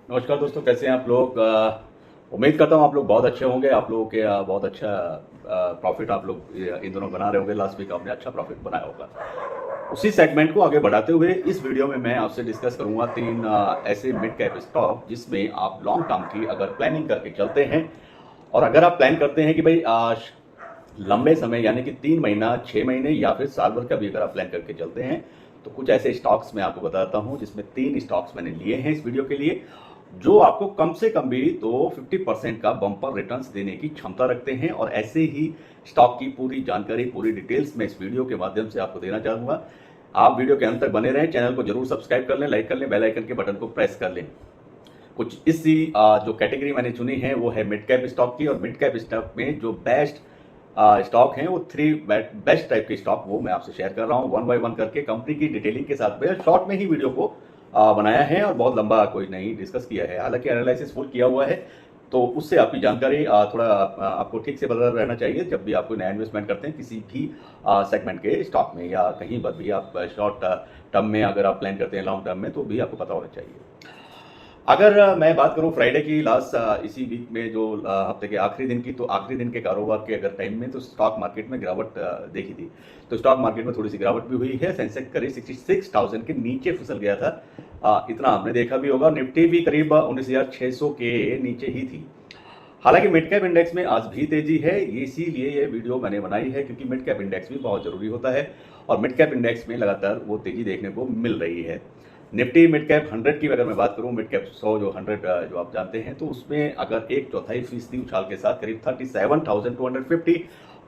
नमस्कार दोस्तों, कैसे हैं आप लोग। उम्मीद करता हूँ आप लोग बहुत अच्छे होंगे। आप लोगों के बहुत अच्छा प्रॉफिट आप लोग इन दोनों बना रहे होंगे। लास्ट वीक आपने अच्छा प्रॉफिट बनाया होगा। उसी सेगमेंट को आगे बढ़ाते हुए इस वीडियो में मैं आपसे डिस्कस करूंगा तीन ऐसे मिड कैप स्टॉक जिसमें आप लॉन्ग टर्म की अगर प्लानिंग करके चलते हैं, और अगर आप प्लान करते हैं कि भाई लंबे समय यानी कि 3 महीना, 6 महीने या फिर साल भर का भी अगर आप प्लान करके चलते हैं, तो कुछ ऐसे स्टॉक्स मैं आपको बताता हूं जिसमें 3 स्टॉक्स मैंने लिए हैं इस वीडियो के लिए, जो आपको कम से कम भी तो 50% का बम्पर रिटर्न्स देने की क्षमता रखते हैं। और ऐसे ही स्टॉक की पूरी जानकारी, पूरी डिटेल्स मैं इस वीडियो के माध्यम से आपको देना चाहूंगा। आप वीडियो के अंत तक बने रहें, चैनल को जरूर सब्सक्राइब कर लें, लाइक कर लें, बेल आइकन के बटन को प्रेस कर लें। कुछ इसी जो कैटेगरी मैंने चुनी है वो है मिड कैप स्टॉक की, और मिड कैप स्टॉक में जो बेस्ट स्टॉक हैं वो 3 बेस्ट टाइप के स्टॉक वो मैं आपसे शेयर कर रहा हूँ वन बाय वन करके, कंपनी की डिटेलिंग के साथ में शॉर्ट में ही वीडियो को बनाया है और बहुत लंबा कोई नहीं डिस्कस किया है। हालांकि एनालिसिस फुल किया हुआ है, तो उससे आपकी जानकारी थोड़ा आपको ठीक से पता रहना चाहिए जब भी आप कोई नया इन्वेस्टमेंट करते हैं किसी भी सेगमेंट के स्टॉक में, या कहीं पर भी आप शॉर्ट टर्म में अगर आप प्लान करते हैं लॉन्ग टर्म में, तो भी आपको पता होना चाहिए। अगर मैं बात करूं फ्राइडे की लास्ट इसी वीक में जो हफ्ते के आखिरी दिन की, तो आखिरी दिन के कारोबार के अगर टाइम में तो स्टॉक मार्केट में गिरावट देखी थी। तो स्टॉक मार्केट में थोड़ी सी गिरावट भी हुई है। सेंसेक्स करीब 66,000 के नीचे फिसल गया था, इतना हमने देखा भी होगा। निफ्टी भी करीब 19,600 के नीचे ही थी। हालांकि मिड कैप इंडेक्स में आज भी तेजी है, इसीलिए ये वीडियो मैंने बनाई है, क्योंकि मिड कैप इंडेक्स भी बहुत जरूरी होता है और मिड कैप इंडेक्स में लगातार वो तेजी देखने को मिल रही है। निफ्टी मिड कैप 100 की अगर मैं बात करूं, मिड कैप 100 जो 100 जो आप जानते हैं, तो उसमें अगर 1/4% उछाल के साथ करीब 37,250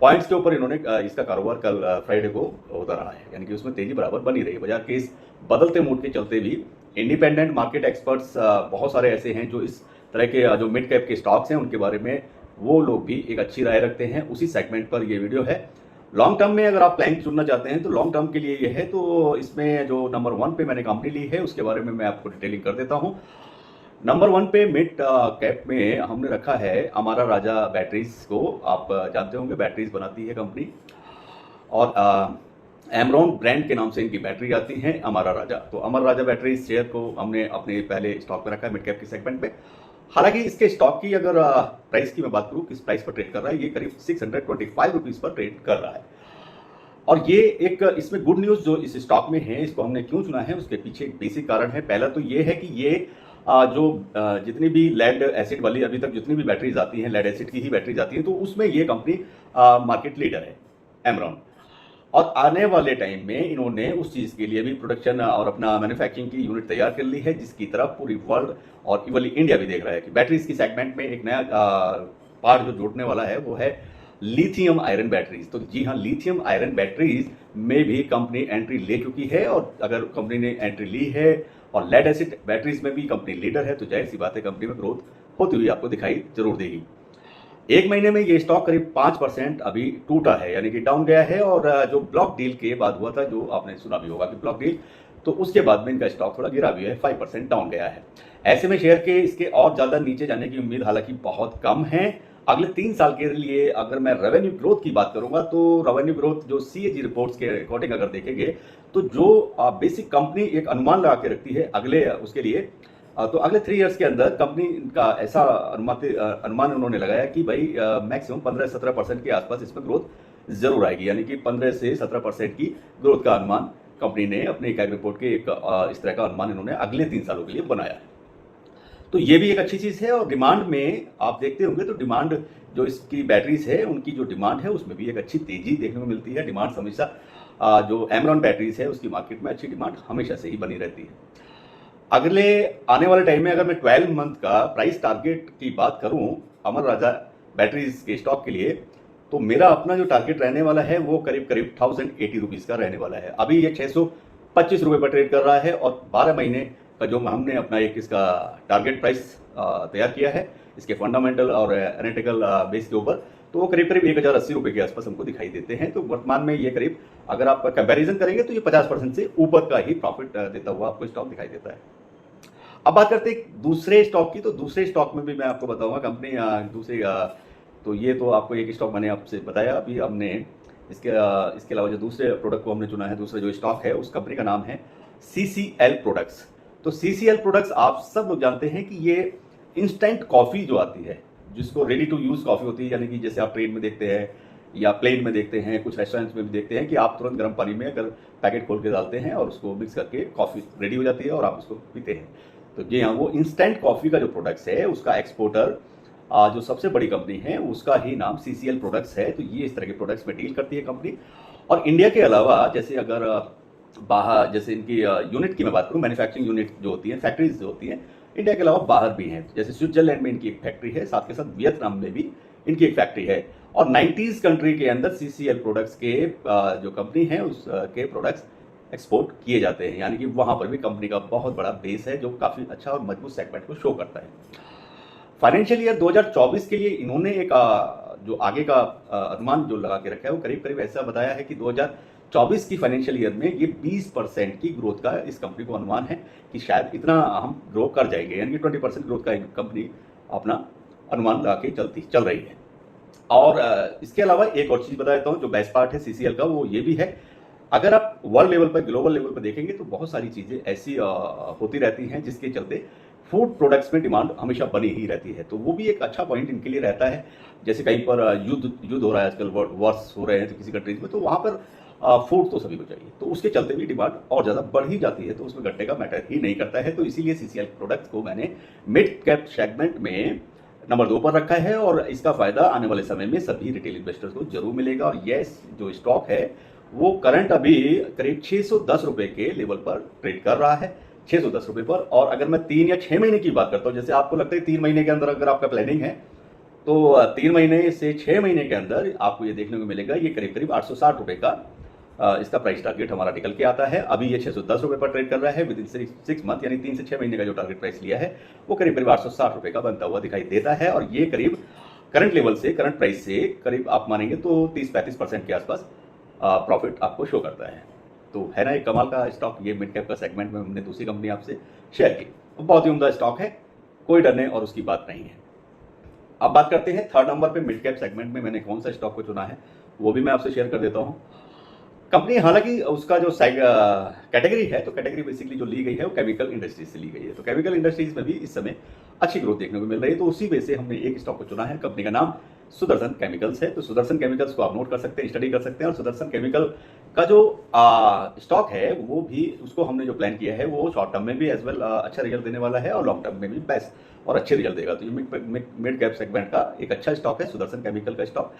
पॉइंट्स के ऊपर इन्होंने इसका कारोबार कल फ्राइडे को होता रहा है, यानी कि उसमें तेजी बराबर बनी रही। बाजार के इस बदलते मूड के चलते भी इंडिपेंडेंट मार्केट एक्सपर्ट्स बहुत सारे ऐसे हैं जो इस तरह के जो मिड कैप के स्टॉक्स हैं उनके बारे में वो लोग भी एक अच्छी राय रखते हैं। उसी सेगमेंट पर ये वीडियो है। लॉन्ग टर्म में अगर आप प्लान चुनना चाहते हैं तो लॉन्ग टर्म के लिए ये है, तो इसमें जो नंबर 1 पे मैंने कंपनी ली है उसके बारे में मैं आपको डिटेलिंग कर देता हूं। नंबर 1 पे मिड कैप में हमने रखा है अमारा राजा बैटरीज को। आप जानते होंगे बैटरीज बनाती है कंपनी, और एमरॉन ब्रांड के नाम से इनकी बैटरी आती है अमारा राजा। तो अमर राजा बैटरीज शेयर को हमने अपने पहले स्टॉक में रखा है मिड कैप के सेगमेंट में। हालांकि इसके स्टॉक की अगर प्राइस की मैं बात करूं, किस प्राइस पर ट्रेड कर रहा है, ये करीब 625 रुपीज पर ट्रेड कर रहा है। और ये एक इसमें गुड न्यूज जो इस स्टॉक में है, इसको हमने क्यों चुना है उसके पीछे एक बेसिक कारण है। पहला तो ये है कि ये जितनी भी लेड एसिड वाली अभी तक जितनी भी बैटरीज आती हैं, लेड एसिड की ही बैटरीज आती हैं, तो उसमें ये कंपनी मार्केट लीडर है, एमरॉन। और आने वाले टाइम में इन्होंने उस चीज के लिए भी प्रोडक्शन और अपना मैन्युफैक्चरिंग की यूनिट तैयार कर ली है, जिसकी तरफ पूरी वर्ल्ड और इवली इंडिया भी देख रहा है कि बैटरीज की सेगमेंट में एक नया पार्ट जो जोड़ने वाला है वो है लिथियम आयरन बैटरीज। तो जी हाँ, लिथियम आयरन बैटरीज में भी कंपनी एंट्री ले चुकी है, और अगर कंपनी ने एंट्री ली है और लेड एसिड बैटरीज में भी कंपनी लीडर है, तो जाहिर सी बात है कंपनी में ग्रोथ होती हुई आपको दिखाई जरूर देगी। एक महीने में ये स्टॉक करीब 5% अभी टूटा है, यानी कि डाउन गया है। और जो ब्लॉक डील के बाद हुआ था, जो आपने सुना भी होगा कि ब्लॉक डील, तो उसके बाद में इनका स्टॉक थोड़ा गिरा भी है, 5% डाउन गया है। ऐसे में शेयर के इसके और ज्यादा नीचे जाने की उम्मीद हालांकि बहुत कम है। अगले 3 साल के लिए अगर मैं रेवेन्यू ग्रोथ की बात करूंगा, तो रेवेन्यू ग्रोथ जो सीएजी रिपोर्ट्स के अकॉर्डिंग अगर देखेंगे, तो जो बेसिक कंपनी एक अनुमान लगा के रखती है अगले उसके लिए, तो अगले 3 इयर्स के अंदर कंपनी का ऐसा अनुमान उन्होंने लगाया कि भाई मैक्सिमम 15-17% के आसपास इसमें ग्रोथ जरूर आएगी, यानी कि 15 से 17% की ग्रोथ का अनुमान कंपनी ने अपने एक रिपोर्ट के एक इस तरह का अनुमान इन्होंने अगले 3 सालों के लिए बनाया है। तो ये भी एक अच्छी चीज है। और डिमांड में आप देखते होंगे तो डिमांड जो इसकी बैटरीज है उनकी जो डिमांड है उसमें भी एक अच्छी तेजी देखने को मिलती है। डिमांड हमेशा जो एमरॉन बैटरीज है उसकी मार्केट में अच्छी डिमांड हमेशा से ही बनी रहती है। अगले आने वाले टाइम में अगर मैं 12 मंथ का प्राइस टारगेट की बात करूं अमर राजा बैटरीज के स्टॉक के लिए, तो मेरा अपना जो टारगेट रहने वाला है वो करीब करीब 1080 रुपीज का रहने वाला है। अभी ये 625 रुपए पर ट्रेड कर रहा है, और 12 महीने का जो हमने अपना एक इसका टारगेट प्राइस तैयार किया है इसके फंडामेंटल और एनालिटिकल बेस के ऊपर, तो वो करीब करीब 1080 रुपए के आसपास हमको दिखाई देते हैं। तो वर्तमान में ये करीब अगर आप कंपैरिजन करेंगे तो ये 50% से ऊपर का ही प्रॉफिट देता हुआ आपको स्टॉक दिखाई देता है। अब बात करते हैं दूसरे स्टॉक की, तो दूसरे स्टॉक में भी मैं आपको बताऊंगा कंपनी दूसरे तो ये तो आपको एक स्टॉक मैंने आपसे बताया। अभी हमने इसके अलावा जो दूसरे प्रोडक्ट को हमने चुना है, दूसरा जो स्टॉक है उस कंपनी का नाम है CCL प्रोडक्ट्स। तो CCL प्रोडक्ट्स आप सब लोग जानते हैं कि ये इंस्टेंट कॉफ़ी जो आती है, जिसको रेडी टू यूज़ कॉफ़ी होती है, यानी कि जैसे आप ट्रेन में देखते हैं या प्लेन में देखते हैं, कुछ रेस्टोरेंट्स में भी देखते हैं कि आप तुरंत गर्म पानी में अगर पैकेट खोल के डालते हैं और उसको मिक्स करके कॉफ़ी रेडी हो जाती है और आप उसको पीते हैं। तो जी हाँ, वो इंस्टेंट कॉफ़ी का जो प्रोडक्ट्स है उसका एक्सपोर्टर जो सबसे बड़ी कंपनी है उसका ही नाम CCL प्रोडक्ट्स है। तो ये इस तरह के प्रोडक्ट्स में डील करती है कंपनी। और इंडिया के अलावा जैसे अगर बाहर, जैसे इनकी यूनिट की मैं बात करूँ, मैन्युफैक्चरिंग यूनिट जो होती है, फैक्ट्रीज जो होती हैं, इंडिया के अलावा बाहर भी हैं। जैसे स्विट्जरलैंड में इनकी एक फैक्ट्री है, साथ के साथ वियतनाम में भी इनकी एक फैक्ट्री है। और 90s कंट्री के अंदर CCL प्रोडक्ट्स के जो कंपनी है उसके प्रोडक्ट्स एक्सपोर्ट किए जाते हैं, यानी कि वहाँ पर भी कंपनी का बहुत बड़ा बेस है जो काफ़ी अच्छा और मजबूत सेगमेंट को शो करता है। फाइनेंशियल ईयर 2024 के लिए इन्होंने एक जो आगे का अनुमान जो लगा के रखा है वो करीब करीब ऐसा बताया है कि 2024 की फाइनेंशियल ईयर में ये 20% की ग्रोथ का इस कंपनी को अनुमान है कि शायद इतना हम ग्रो कर जाएंगे, यानी कि 20% ग्रोथ का कंपनी अपना अनुमान लगा के चल रही है। और इसके अलावा एक और चीज़ बता देता हूँ जो बेस्ट पार्ट है CCL का, वो ये भी है, अगर आप वर्ल्ड लेवल पर, ग्लोबल लेवल पर देखेंगे तो बहुत सारी चीज़ें ऐसी होती रहती हैं जिसके चलते फूड प्रोडक्ट्स में डिमांड हमेशा बनी ही रहती है। तो वो भी एक अच्छा पॉइंट इनके लिए रहता है। जैसे कहीं पर युद्ध हो रहा है आजकल, वॉर्स हो रहे हैं तो किसी कंट्रीज में, तो वहाँ पर फूड तो सभी को चाहिए, तो उसके चलते भी डिमांड और ज़्यादा बढ़ ही जाती है। तो उसमें घटने का मैटर ही नहीं करता है। तो इसीलिए CCL प्रोडक्ट्स को मैंने मिड कैप सेगमेंट में नंबर 2 पर रखा है और इसका फायदा आने वाले समय में सभी रिटेल इन्वेस्टर्स को जरूर मिलेगा। और ये जो स्टॉक है वो करंट अभी करीब 610 रुपए के लेवल पर ट्रेड कर रहा है, 610 रुपए पर। और अगर मैं 3 या 6 महीने की बात करता हूँ, जैसे आपको लगता है 3 महीने के अंदर अगर आपका प्लानिंग है तो 3 महीने से 6 महीने के अंदर आपको ये देखने को मिलेगा, ये करीब करीब 860 रुपए का इसका प्राइस टारगेट हमारा निकल के आता है। अभी ये 610 रुपए पर ट्रेड कर रहा है। विद इन 6 मंथ, यानी 3 से 6 महीने का जो टारगेट प्राइस लिया है वो करीब करीब 860 रुपए का बनता हुआ दिखाई देता है। और ये करीब करंट लेवल से, करंट प्राइस से करीब आप मानेंगे तो 30-35% के आसपास प्रॉफिट आपको शो करता है। तो है ना एक कमाल का स्टॉक। ये मिड कैप का सेगमेंट में हमने दूसरी कंपनी आपसे शेयर की, बहुत ही उम्दा स्टॉक है, कोई डरने और उसकी बात नहीं है। अब बात करते हैं थर्ड नंबर पे मिड कैप सेगमेंट में मैंने कौन सा स्टॉक को चुना है, वो भी मैं आपसे शेयर कर देता हूँ। कंपनी, हालांकि उसका जो कैटेगरी है, तो कैटेगरी बेसिकली जो ली गई है वो केमिकल इंडस्ट्रीज से ली गई है। तो केमिकल इंडस्ट्रीज में भी इस समय अच्छी ग्रोथ देखने को मिल रही है। तो उसी बेस से हमने एक स्टॉक को चुना है। कंपनी का नाम सुदर्शन केमिकल्स है। तो सुदर्शन केमिकल्स को आप नोट कर सकते हैं, स्टडी कर सकते हैं। और सुदर्शन केमिकल का जो स्टॉक है वो भी, उसको हमने जो प्लान किया है वो शॉर्ट टर्म में भी एज वेल अच्छा रिजल्ट देने वाला है और लॉन्ग टर्म में भी बेस्ट और अच्छे रिजल्ट देगा। तो ये मिड कैप सेगमेंट का एक अच्छा स्टॉक है सुदर्शन केमिकल का स्टॉक।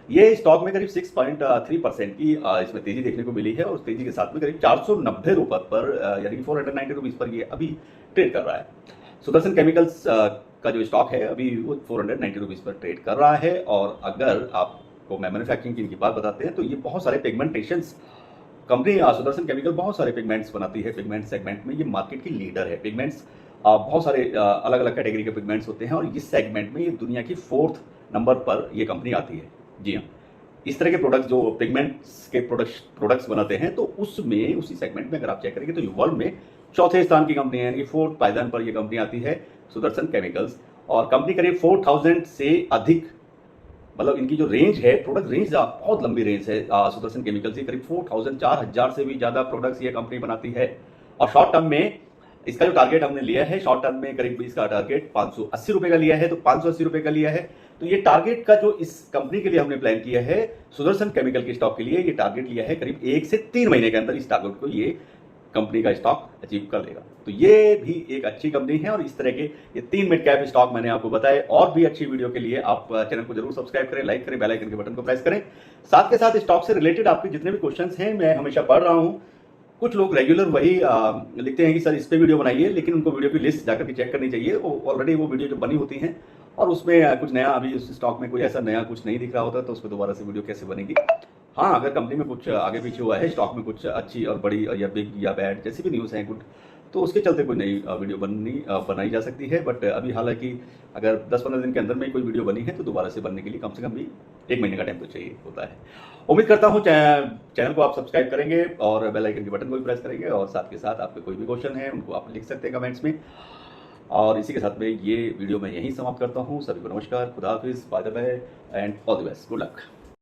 ये स्टॉक में करीब 6.3% की इसमें तेजी देखने को मिली है और उस तेजी के साथ में करीब 490 रुपए पर, यानी कि 490 रुपीज पर ये अभी ट्रेड कर रहा है। सुदर्शन केमिकल्स का जो स्टॉक है अभी वो 490 रुपीज पर ट्रेड कर रहा है। और अगर आपको मैं मैन्युफैक्चरिंग की बात बताते हैं तो ये बहुत सारे पिगमेंटेशंस कंपनी सुदर्शन केमिकल बहुत सारे पिगमेंट्स बनाती है। पिगमेंट सेगमेंट में ये मार्केट की लीडर है। पिगमेंट्स बहुत सारे अलग अलग कैटेगरी के पिगमेंट्स होते हैं और इस सेगमेंट में ये दुनिया की 4th नंबर पर ये कंपनी आती है। जी हाँ, इस तरह के प्रोडक्ट्स जो पिगमेंट्स के प्रोडक्ट्स बनाते हैं तो उसमें, उसी सेगमेंट में अगर आप चेक करेंगे तो ये वर्ल्ड में 4थे स्थान की कंपनी है, यानी 4th पायदान पर ये कंपनी आती है सुदर्शन केमिकल्स। और कंपनी करीब 4000 से अधिक, मतलब इनकी जो रेंज है, प्रोडक्ट रेंज बहुत लंबी रेंज है सुदर्शन केमिकल्स की। करीब 4000 से भी ज़्यादा प्रोडक्ट्स ये कंपनी बनाती है। और शॉर्ट टर्म में इसका जो टारगेट हमने लिया है, शॉर्ट टर्म में करीब इसका टारगेट 580 रुपए का लिया है। तो 580 रुपए का लिया है तो ये टारगेट का जो इस कंपनी के लिए हमने प्लान किया है, सुदर्शन केमिकल के स्टॉक के लिए ये टारगेट लिया है करीब 1 से 3 महीने के अंदर इस टारगेट को ये कंपनी का स्टॉक अचीव कर लेगा। तो ये भी एक अच्छी कंपनी है। और इस तरह के ये 3 मिड कैप स्टॉक मैंने आपको बताए। और भी अच्छी वीडियो के लिए आप चैनल को जरूर सब्सक्राइब करें, लाइक करें, बेल आइकन के बटन को प्रेस करें। साथ के साथ स्टॉक से रिलेटेड आपके जितने भी क्वेश्चंस हैं मैं हमेशा पढ़ रहा हूँ। कुछ लोग रेगुलर वही लिखते हैं कि सर इस पे वीडियो बनाइए, लेकिन उनको वीडियो की लिस्ट जाकर के चेक करनी चाहिए। ऑलरेडी वो वीडियो जो बनी होती हैं और उसमें कुछ नया, अभी उस स्टॉक में कोई ऐसा नया कुछ नहीं दिख रहा होता तो उस पर दोबारा से वीडियो कैसे बनेगी। हाँ, अगर कंपनी में कुछ आगे पीछे हुआ है, स्टॉक में कुछ अच्छी और बड़ी या बिग या बैड जैसी भी न्यूज़ हैं गुड, तो उसके चलते कोई नई वीडियो बनाई जा सकती है। बट अभी हालांकि अगर 10-15 दिन के अंदर में कोई वीडियो बनी है तो दोबारा से बनने के लिए कम से कम भी 1 महीने का टाइम तो चाहिए होता है। उम्मीद करता हूँ चैनल को आप सब्सक्राइब करेंगे और बेल आइकन के बटन को भी प्रेस करेंगे। और साथ के साथ आपके कोई भी क्वेश्चन है उनको आप लिख सकते हैं कमेंट्स में। और इसी के साथ में ये वीडियो मैं यहीं समाप्त करता हूँ। सभी को नमस्कार, खुदा हाफिज़, bye bye and all the best, good luck.